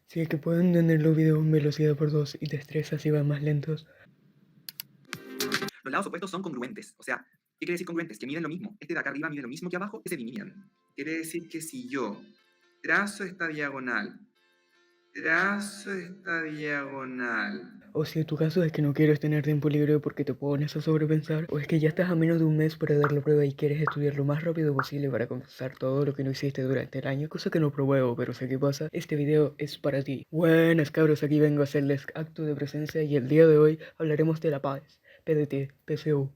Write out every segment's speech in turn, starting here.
Si es que pueden tener los videos en velocidad por 2 y te estresas si van más lentos. Los lados opuestos son congruentes. O sea, ¿qué quiere decir congruentes? Que miden lo mismo. Este de acá arriba mide lo mismo que abajo, que se dividan. Quiere decir que si yo trazo esta diagonal, O si en tu caso es que no quieres tener tiempo libre porque te pones a sobrepensar, o es que ya estás a menos de un mes para dar la prueba y quieres estudiar lo más rápido posible para compensar todo lo que no hiciste durante el año, cosa que no pruebo, pero sé qué pasa, este video es para ti. Buenas cabros, aquí vengo a hacerles acto de presencia y el día de hoy hablaremos de la PAES, PDT, PSU.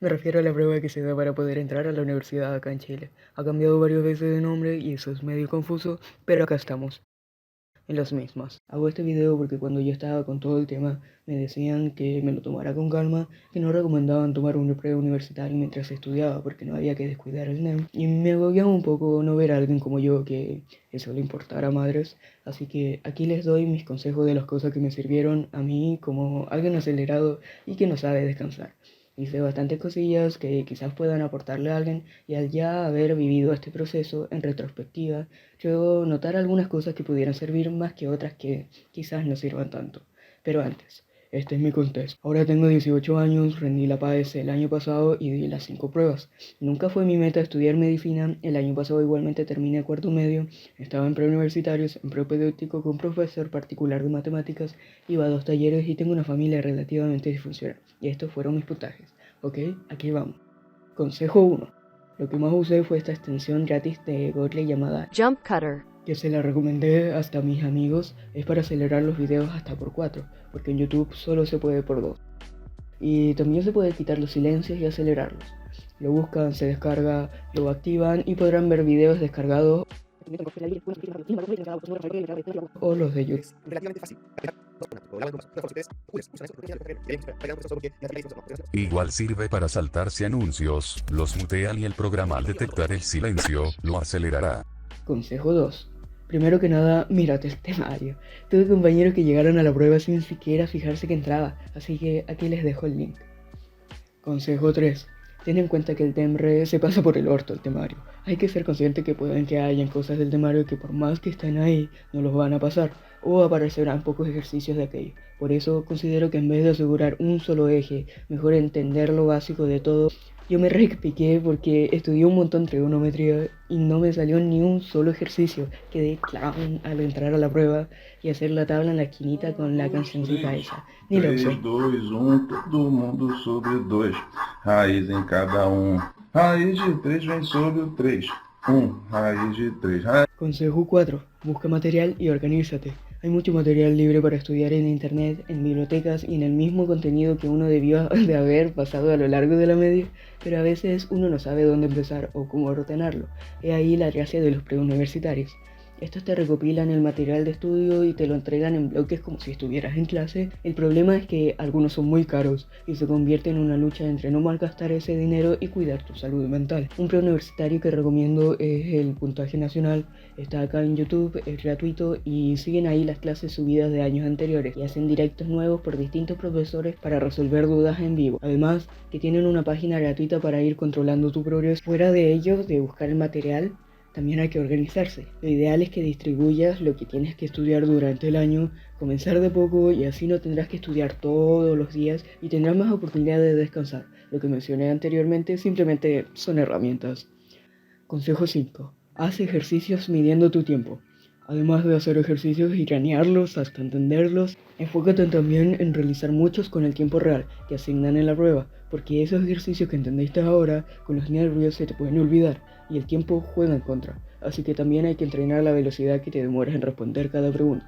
Me refiero a la prueba que se da para poder entrar a la universidad acá en Chile. Ha cambiado varias veces de nombre y eso es medio confuso, pero acá estamos en las mismas. Hago este video porque cuando yo estaba con todo el tema me decían que me lo tomara con calma, que no recomendaban tomar un preuniversitario mientras estudiaba porque no había que descuidar el NEM. Y me agobiaba un poco no ver a alguien como yo que eso le importara a madres. Así que aquí les doy mis consejos de las cosas que me sirvieron a mí como alguien acelerado y que no sabe descansar. Hice bastantes cosillas que quizás puedan aportarle a alguien y al ya haber vivido este proceso en retrospectiva, luego notar algunas cosas que pudieran servir más que otras que quizás no sirvan tanto. Pero antes, este es mi contexto. Ahora tengo 18 años, rendí la PAES el año pasado y di las 5 pruebas. Nunca fue mi meta estudiar medicina, el año pasado igualmente terminé cuarto medio, estaba en preuniversitarios, en propedéutico con profesor particular de matemáticas, iba a 2 talleres y tengo una familia relativamente disfuncional. Y estos fueron mis puntajes. Ok, aquí vamos. Consejo 1. Lo que más usé fue esta extensión gratis de Google llamada Jump Cutter, que se la recomendé hasta a mis amigos. Es para acelerar los videos hasta por 4, porque en YouTube solo se puede por 2. Y también se puede quitar los silencios y acelerarlos. Lo buscan, se descarga, lo activan y podrán ver videos descargados o los de YouTube. es relativamente fácil. Igual sirve para saltarse anuncios, los mutean y el programa al detectar el silencio, lo acelerará. Consejo 2. Primero que nada, mírate el temario. Tuve compañeros que llegaron a la prueba sin siquiera fijarse que entraba, así que aquí les dejo el link. Consejo 3. Ten en cuenta que el TEMRE se pasa por el orto el temario. Hay que ser consciente que pueden que hayan cosas del temario que por más que estén ahí, no los van a pasar, o aparecerán pocos ejercicios de aquello. Por eso considero que en vez de asegurar un solo eje, mejor entender lo básico de todo. Yo me repiqué porque estudié un montón trigonometría y no me salió ni un solo ejercicio. Quedé clown al entrar a la prueba y hacer la tabla en la esquinita con la cancioncita esa. Ni lo 3, usé. 2, 1, todo mundo sobre 2. Raiz em cada Raiz de 3 vem sobre o 3. Raiz de 3. Consejo 4. Busca material y organízate. Hay mucho material libre para estudiar en internet, en bibliotecas y en el mismo contenido que uno debió de haber pasado a lo largo de la media, pero a veces uno no sabe dónde empezar o cómo ordenarlo. He ahí la gracia de los preuniversitarios. Estos te recopilan el material de estudio y te lo entregan en bloques como si estuvieras en clase. El problema es que algunos son muy caros y se convierte en una lucha entre no malgastar ese dinero y cuidar tu salud mental. Un preuniversitario que recomiendo es el Puntaje Nacional. Está acá en YouTube, es gratuito y siguen ahí las clases subidas de años anteriores y hacen directos nuevos por distintos profesores para resolver dudas en vivo. Además, que tienen una página gratuita para ir controlando tu progreso. Fuera de ello, de buscar el material, también hay que organizarse. Lo ideal es que distribuyas lo que tienes que estudiar durante el año, comenzar de poco y así no tendrás que estudiar todos los días y tendrás más oportunidad de descansar. Lo que mencioné anteriormente simplemente son herramientas. Consejo 5. Haz ejercicios midiendo tu tiempo. Además de hacer ejercicios y cranearlos hasta entenderlos, enfócate también en realizar muchos con el tiempo real que asignan en la prueba, porque esos ejercicios que entendiste ahora, con los nervios se te pueden olvidar y el tiempo juega en contra. Así que también hay que entrenar la velocidad que te demoras en responder cada pregunta.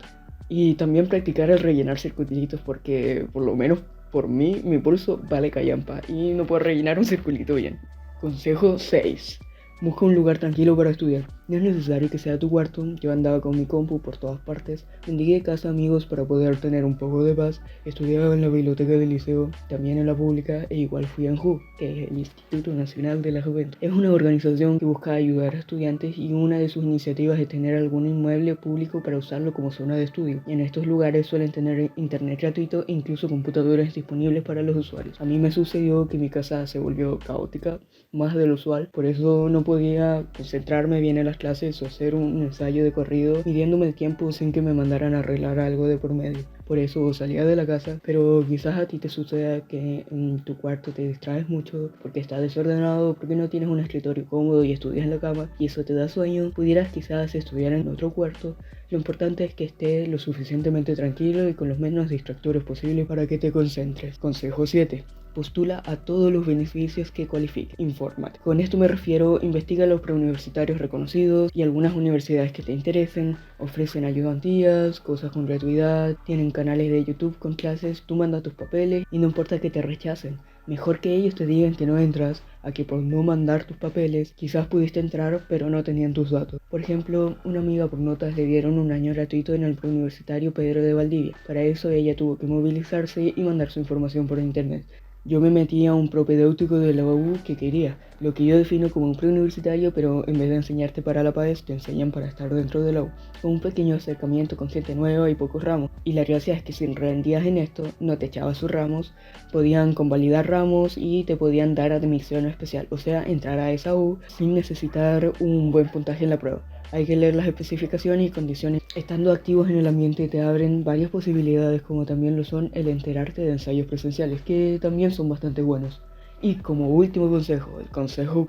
Y también practicar el rellenar circulitos porque, por lo menos por mí, mi pulso vale callampa y no puedo rellenar un circulito bien. Consejo 6. Busca un lugar tranquilo para estudiar. No es necesario que sea tu cuarto. Yo andaba con mi compu por todas partes. Mendigué casa a amigos para poder tener un poco de paz. Estudiaba en la biblioteca del liceo, también en la pública, e igual fui a ANJU, que es el Instituto Nacional de la Juventud. Es una organización que busca ayudar a estudiantes y una de sus iniciativas es tener algún inmueble público para usarlo como zona de estudio. Y en estos lugares suelen tener internet gratuito e incluso computadores disponibles para los usuarios. A mí me sucedió que mi casa se volvió caótica, más de lo usual, por eso no podía concentrarme bien en las las clases o hacer un ensayo de corrido, midiéndome el tiempo sin que me mandaran a arreglar algo de por medio. Por eso salía de la casa, pero quizás a ti te suceda que en tu cuarto te distraes mucho porque está desordenado, porque no tienes un escritorio cómodo y estudias en la cama y eso te da sueño. Pudieras quizás estudiar en otro cuarto. Lo importante es que estés lo suficientemente tranquilo y con los menos distractores posibles para que te concentres. Consejo 7. Postula a todos los beneficios que cualifique. Infórmate. Con esto me refiero, investiga los preuniversitarios reconocidos y algunas universidades que te interesen. Ofrecen ayudantías, cosas con gratuidad, tienen canales de YouTube con clases, tú mandas tus papeles y no importa que te rechacen. Mejor que ellos te digan que no entras, a que por no mandar tus papeles, quizás pudiste entrar pero no tenían tus datos. Por ejemplo, una amiga por notas le dieron un año gratuito en el preuniversitario Pedro de Valdivia. Para eso ella tuvo que movilizarse y mandar su información por internet. Yo me metí a un propedéutico de la UAU que quería, lo que yo defino como un preuniversitario, pero en vez de enseñarte para la PAES, te enseñan para estar dentro de la U, con un pequeño acercamiento con gente nueva y pocos ramos. Y la gracia es que si rendías en esto, no te echabas sus ramos, podían convalidar ramos y te podían dar admisión especial, o sea, entrar a esa U sin necesitar un buen puntaje en la prueba. Hay que leer las especificaciones y condiciones. Estando activos en el ambiente te abren varias posibilidades, como también lo son el enterarte de ensayos presenciales, que también son bastante buenos. Y como último consejo, el consejo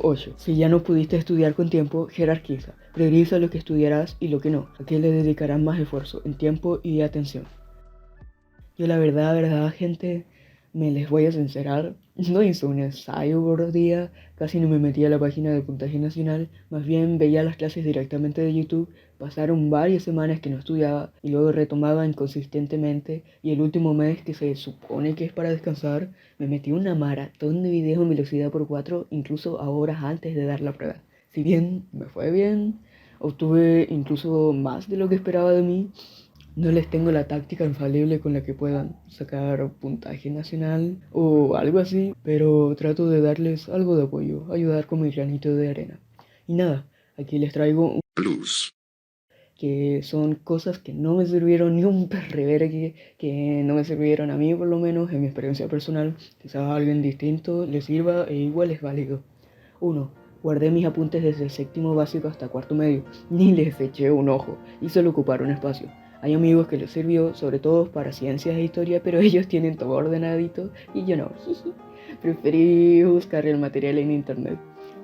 8. Si ya no pudiste estudiar con tiempo, jerarquiza. Prioriza lo que estudiarás y lo que no. ¿A qué le dedicarás más esfuerzo, en tiempo y atención? Yo la verdad, gente, me les voy a sincerar, no hice un ensayo por día, casi no me metí a la página de puntaje nacional, más bien veía las clases directamente de YouTube, pasaron varias semanas que no estudiaba y luego retomaba inconsistentemente y el último mes que se supone que es para descansar, me metí una maratón de videos en velocidad por 4, incluso a horas antes de dar la prueba. Si bien me fue bien, obtuve incluso más de lo que esperaba de mí. No les tengo la táctica infalible con la que puedan sacar puntaje nacional o algo así, pero trato de darles algo de apoyo, ayudar con mi granito de arena. Y nada, aquí les traigo Plus. que son cosas que no me sirvieron ni un perrevergue, que no me sirvieron a mí por lo menos en mi experiencia personal. Quizás a alguien distinto le sirva e igual es válido. 1. Guardé mis apuntes desde el séptimo básico hasta cuarto medio, ni les eché un ojo y solo ocuparon espacio. Hay amigos que les sirvió, sobre todo para ciencias e historia, pero ellos tienen todo ordenadito y yo no. Preferí buscar el material en internet.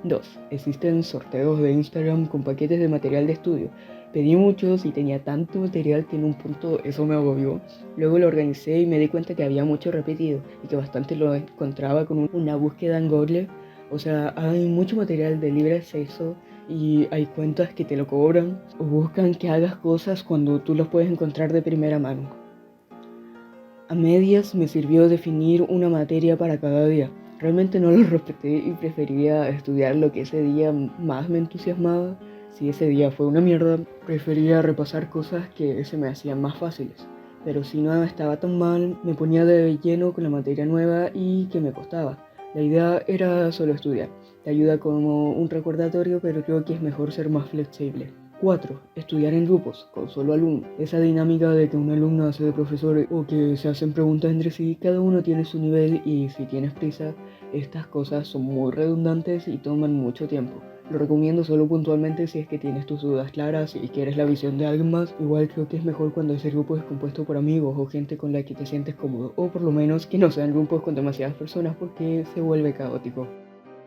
2. Existen sorteos de Instagram con paquetes de material de estudio. Pedí muchos y tenía tanto material que en un punto eso me agobió. Luego lo organicé y me di cuenta que había mucho repetido y que bastante lo encontraba con una búsqueda en Google. O sea, hay mucho material de libre acceso y hay cuentas que te lo cobran o buscan que hagas cosas cuando tú los puedes encontrar de primera mano. A medias me sirvió definir una materia para cada día. Realmente no lo respeté y prefería estudiar lo que ese día más me entusiasmaba. Si ese día fue una mierda, prefería repasar cosas que se me hacían más fáciles. Pero si no estaba tan mal, me ponía de lleno con la materia nueva y que me costaba. La idea era solo estudiar. Te ayuda como un recordatorio, pero creo que es mejor ser más flexible. 4. Estudiar en grupos, con solo alumnos. Esa dinámica de que un alumno hace de profesor o que se hacen preguntas entre sí, cada uno tiene su nivel y si tienes prisa, estas cosas son muy redundantes y toman mucho tiempo. Lo recomiendo solo puntualmente si es que tienes tus dudas claras y quieres la visión de alguien más. Igual creo que es mejor cuando ese grupo es compuesto por amigos o gente con la que te sientes cómodo. O por lo menos que no sean grupos con demasiadas personas porque se vuelve caótico.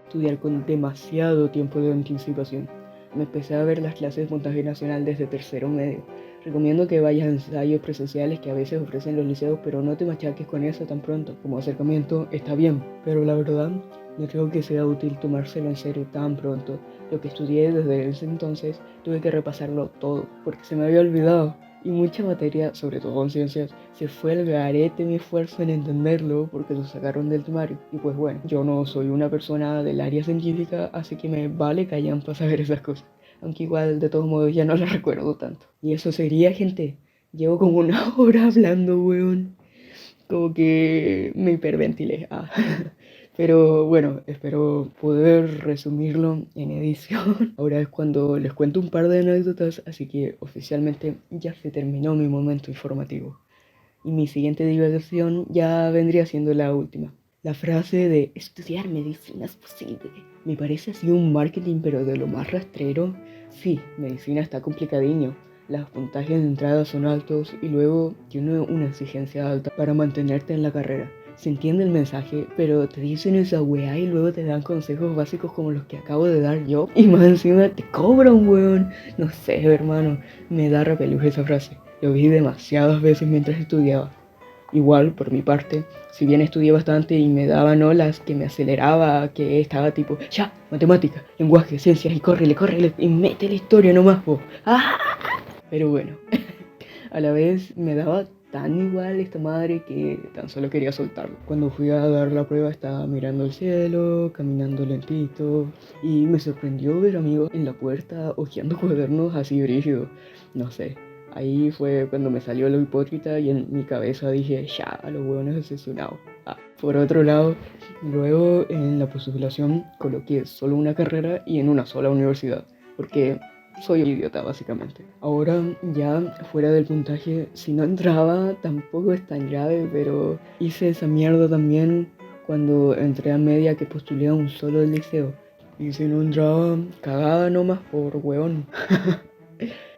Estudiar con demasiado tiempo de anticipación. Me empecé a ver las clases de puntaje nacional desde tercero medio. Recomiendo que vayas a ensayos presenciales que a veces ofrecen los liceos, pero no te machaques con eso tan pronto. Como acercamiento está bien, pero la verdad no creo que sea útil tomárselo en serio tan pronto. Lo que estudié desde ese entonces tuve que repasarlo todo, porque se me había olvidado. Y mucha materia, sobre todo en ciencias, se fue al garete mi esfuerzo en entenderlo porque lo sacaron del temario. Y pues bueno, yo no soy una persona del área científica, así que me vale callan para saber esas cosas. Aunque igual de todos modos ya no las recuerdo tanto. Y eso sería, gente. Llevo como una hora hablando, weón. Como que me hiperventilé. Pero bueno, espero poder resumirlo en edición. Ahora es cuando les cuento un par de anécdotas, así que oficialmente ya se terminó mi momento informativo. Y mi siguiente divagación ya vendría siendo la última. La frase de estudiar medicina es posible me parece así un marketing pero de lo más rastrero. Sí, medicina está complicadiño. Los puntajes de entrada son altos y luego tiene una exigencia alta para mantenerte en la carrera. Se entiende el mensaje, pero te dicen esa weá y luego te dan consejos básicos como los que acabo de dar yo. Y más encima te cobran, weón. No sé, hermano, me da repelús esa frase. Lo vi demasiadas veces mientras estudiaba. Igual, por mi parte, si bien estudié bastante y me daban olas que me aceleraba, que estaba tipo, ya, matemática, lenguaje, ciencias, y córrele, y mete la historia nomás, po. ¡Ah! Pero bueno, a la vez me daba tan igual esta madre que tan solo quería soltarlo. Cuando fui a dar la prueba estaba mirando el cielo, caminando lentito, y me sorprendió ver amigos en la puerta hojeando cuadernos así brígidos. No sé, ahí fue cuando me salió lo hipócrita y en mi cabeza dije, ya, los huevones obsesionados. Por otro lado, luego en la postulación coloqué solo una carrera y en una sola universidad, porque soy un idiota básicamente. Ahora ya fuera del puntaje, si no entraba tampoco es tan grave, pero hice esa mierda también cuando entré a media que postulé a un solo liceo. Y si no entraba, cagada nomás por hueón.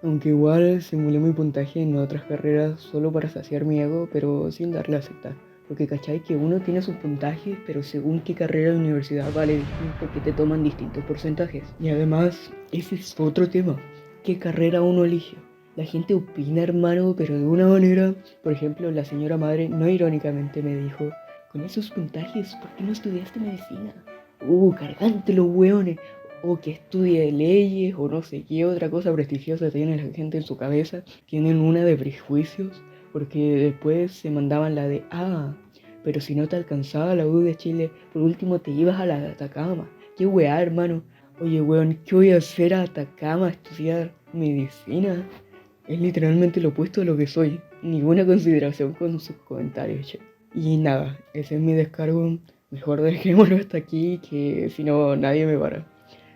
Aunque igual simulé mi puntaje en otras carreras solo para saciar mi ego, pero sin darle a aceptar. Porque cachai que uno tiene sus puntajes, pero según qué carrera de universidad vale distinto, que te toman distintos porcentajes. Y además, ese es otro tema. ¿Qué carrera uno elige? La gente opina, hermano, pero de una manera. Por ejemplo, la señora madre no irónicamente me dijo, con esos puntajes, ¿por qué no estudiaste medicina? Cargante los hueones. O que estudie leyes o no sé qué otra cosa prestigiosa tiene la gente en su cabeza. Tienen una de prejuicios porque después se mandaban la de pero si no te alcanzaba la U de Chile, por último te ibas a la de Atacama. Qué weá, hermano. Oye, weón, ¿qué voy a hacer a Atacama a estudiar medicina? Es literalmente lo opuesto a lo que soy. Ninguna consideración con sus comentarios, che. Y nada, ese es mi descargo. Mejor dejémoslo hasta aquí, que si no nadie me para.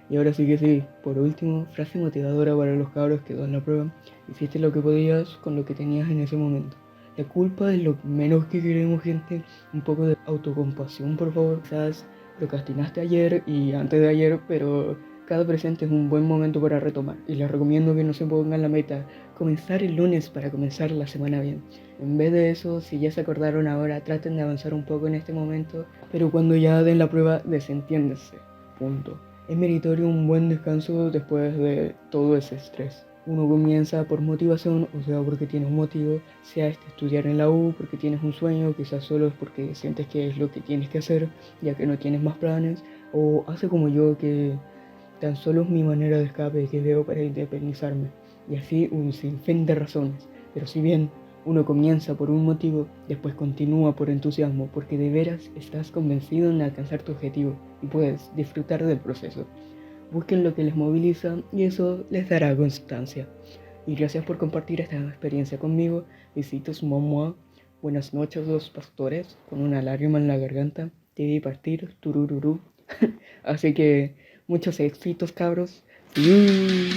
Y ahora sí que sí, por último, frase motivadora para los cabros que dan la prueba. Hiciste lo que podías con lo que tenías en ese momento. La culpa es lo menos que queremos, gente. Un poco de autocompasión, por favor. Quizás procrastinaste ayer y antes de ayer, pero cada presente es un buen momento para retomar. Y les recomiendo que no se pongan la meta comenzar el lunes para comenzar la semana bien. En vez de eso, si ya se acordaron ahora, traten de avanzar un poco en este momento. Pero cuando ya den la prueba, desentiéndanse. Punto. Es meritorio un buen descanso después de todo ese estrés. Uno comienza por motivación, o sea, porque tienes un motivo, sea estudiar en la U, porque tienes un sueño, quizás solo es porque sientes que es lo que tienes que hacer, ya que no tienes más planes, o hace como yo, que tan solo es mi manera de escape que veo para independizarme, y así un sinfín de razones. Pero si bien uno comienza por un motivo, después continúa por entusiasmo, porque de veras estás convencido en alcanzar tu objetivo y puedes disfrutar del proceso. Busquen lo que les moviliza y eso les dará constancia. Y gracias por compartir esta experiencia conmigo. Besitos, mamá. Buenas noches, los pastores. Con una lágrima en la garganta. Te vi partir, turururú. Así que muchos éxitos, cabros. Sí.